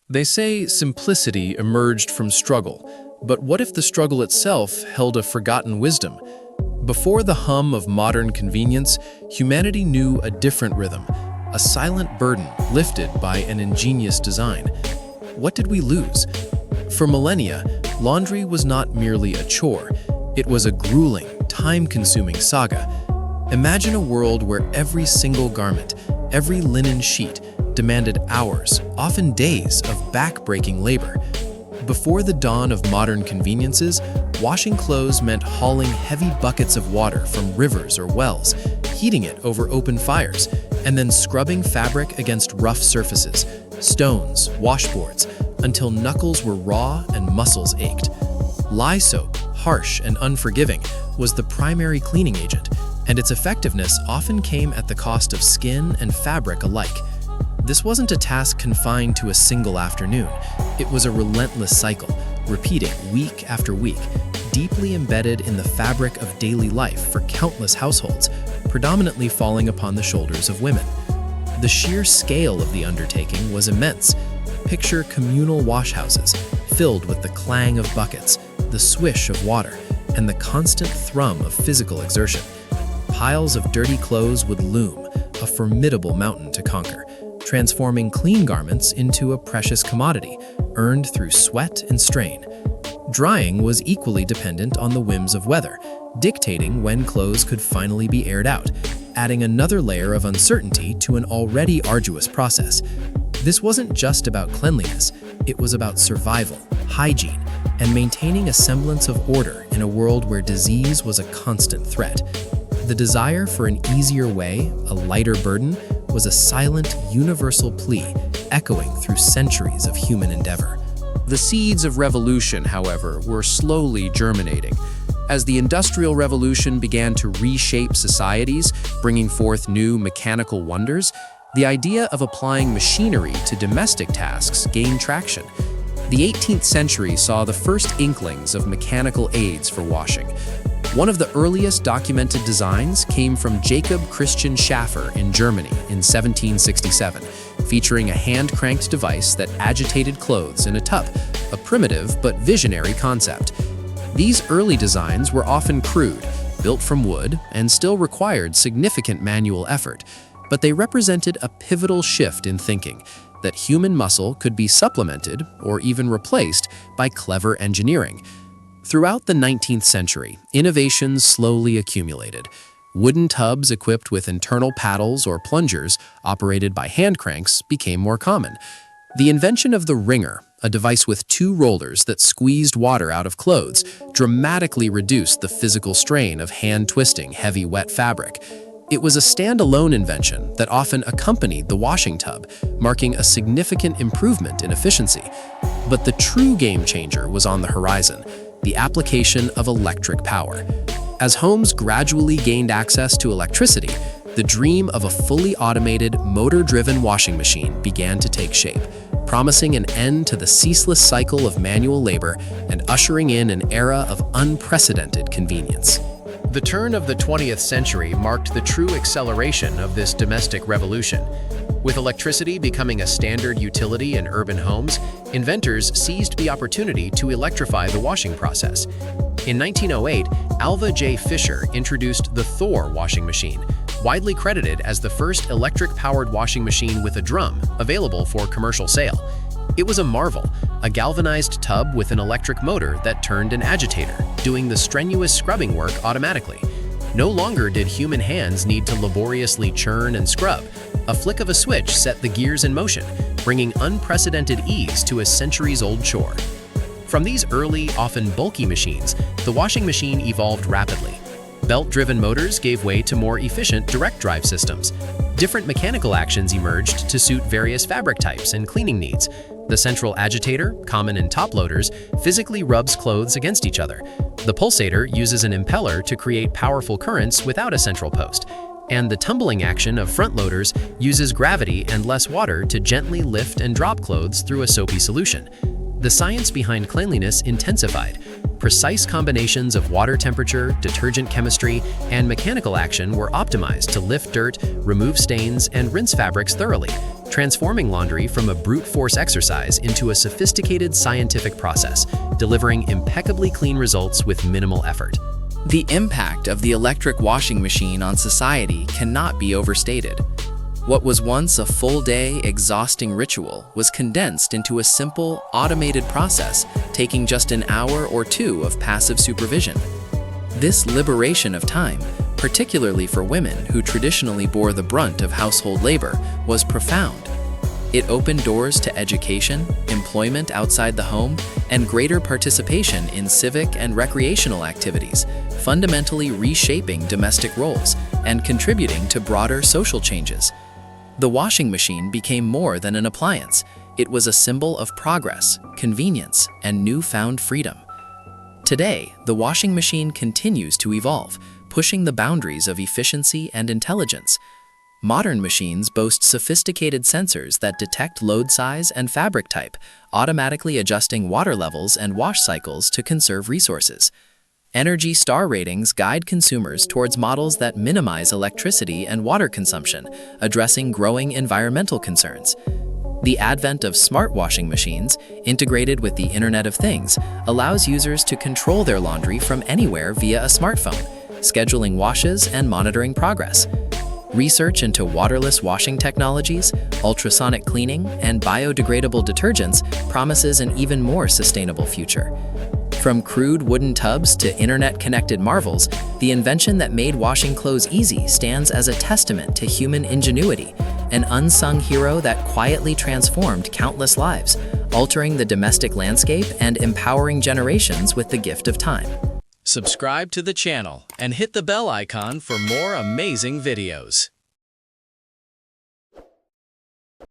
They say simplicity emerged from struggle, but what if the struggle itself held a forgotten wisdom? Before the hum of modern convenience, humanity knew a different rhythm, a silent burden lifted by an ingenious design. What did we lose? For millennia, laundry was not merely a chore, it was a grueling, time-consuming saga. Imagine a world where every single garment, every linen sheet, demanded hours, often days, of back-breaking labor. Before the dawn of modern conveniences, washing clothes meant hauling heavy buckets of water from rivers or wells, heating it over open fires, and then scrubbing fabric against rough surfaces, stones, washboards, until knuckles were raw and muscles ached. Lye soap, harsh and unforgiving, was the primary cleaning agent, and its effectiveness often came at the cost of skin and fabric alike. This wasn't a task confined to a single afternoon. It was a relentless cycle, repeating week after week, deeply embedded in the fabric of daily life for countless households, predominantly falling upon the shoulders of women. The sheer scale of the undertaking was immense. Picture communal washhouses, filled with the clang of buckets, the swish of water, and the constant thrum of physical exertion. Piles of dirty clothes would loom, a formidable mountain to conquer, transforming clean garments into a precious commodity, earned through sweat and strain. Drying was equally dependent on the whims of weather, dictating when clothes could finally be aired out, adding another layer of uncertainty to an already arduous process. This wasn't just about cleanliness, it was about survival, hygiene, and maintaining a semblance of order in a world where disease was a constant threat. The desire for an easier way, a lighter burden, was a silent, universal plea, echoing through centuries of human endeavor. The seeds of revolution, however, were slowly germinating. As the Industrial Revolution began to reshape societies, bringing forth new mechanical wonders, the idea of applying machinery to domestic tasks gained traction. The 18th century saw the first inklings of mechanical aids for washing. One of the earliest documented designs came from Jacob Christian Schaffer in Germany in 1767, featuring a hand-cranked device that agitated clothes in a tub, a primitive but visionary concept. These early designs were often crude, built from wood, and still required significant manual effort, but they represented a pivotal shift in thinking, that human muscle could be supplemented or even replaced by clever engineering. Throughout the 19th century, innovations slowly accumulated. Wooden tubs equipped with internal paddles or plungers, operated by hand cranks, became more common. The invention of the wringer, a device with two rollers that squeezed water out of clothes, dramatically reduced the physical strain of hand-twisting heavy, wet fabric. It was a standalone invention that often accompanied the washing tub, marking a significant improvement in efficiency. But the true game changer was on the horizon: the application of electric power. As homes gradually gained access to electricity, the dream of a fully automated, motor-driven washing machine began to take shape, promising an end to the ceaseless cycle of manual labor and ushering in an era of unprecedented convenience. The turn of the 20th century marked the true acceleration of this domestic revolution. With electricity becoming a standard utility in urban homes, inventors seized the opportunity to electrify the washing process. In 1908, Alva J. Fisher introduced the Thor washing machine, widely credited as the first electric-powered washing machine with a drum, available for commercial sale. It was a marvel, a galvanized tub with an electric motor that turned an agitator, doing the strenuous scrubbing work automatically. No longer did human hands need to laboriously churn and scrub. A flick of a switch set the gears in motion, bringing unprecedented ease to a centuries-old chore. From these early, often bulky machines, the washing machine evolved rapidly. Belt-driven motors gave way to more efficient direct-drive systems. Different mechanical actions emerged to suit various fabric types and cleaning needs. The central agitator, common in top loaders, physically rubs clothes against each other. The pulsator uses an impeller to create powerful currents without a central post. And the tumbling action of front loaders uses gravity and less water to gently lift and drop clothes through a soapy solution. The science behind cleanliness intensified. Precise combinations of water temperature, detergent chemistry, and mechanical action were optimized to lift dirt, remove stains, and rinse fabrics thoroughly. transforming laundry from a brute force exercise into a sophisticated scientific process, delivering impeccably clean results with minimal effort. The impact of the electric washing machine on society cannot be overstated. What was once a full-day, exhausting ritual was condensed into a simple, automated process, taking just an hour or two of passive supervision. This liberation of time, particularly for women who traditionally bore the brunt of household labor, was profound. It opened doors to education, employment outside the home, and greater participation in civic and recreational activities, fundamentally reshaping domestic roles and contributing to broader social changes. The washing machine became more than an appliance. It was a symbol of progress, convenience, and newfound freedom. Today, the washing machine continues to evolve, pushing the boundaries of efficiency and intelligence. Modern machines boast sophisticated sensors that detect load size and fabric type, automatically adjusting water levels and wash cycles to conserve resources. Energy Star ratings guide consumers towards models that minimize electricity and water consumption, addressing growing environmental concerns. The advent of smart washing machines, integrated with the Internet of Things, allows users to control their laundry from anywhere via a smartphone, scheduling washes and monitoring progress. Research into waterless washing technologies, ultrasonic cleaning, and biodegradable detergents promises an even more sustainable future. From crude wooden tubs to internet-connected marvels, the invention that made washing clothes easy stands as a testament to human ingenuity, an unsung hero that quietly transformed countless lives, altering the domestic landscape and empowering generations with the gift of time. Subscribe to the channel and hit the bell icon for more amazing videos.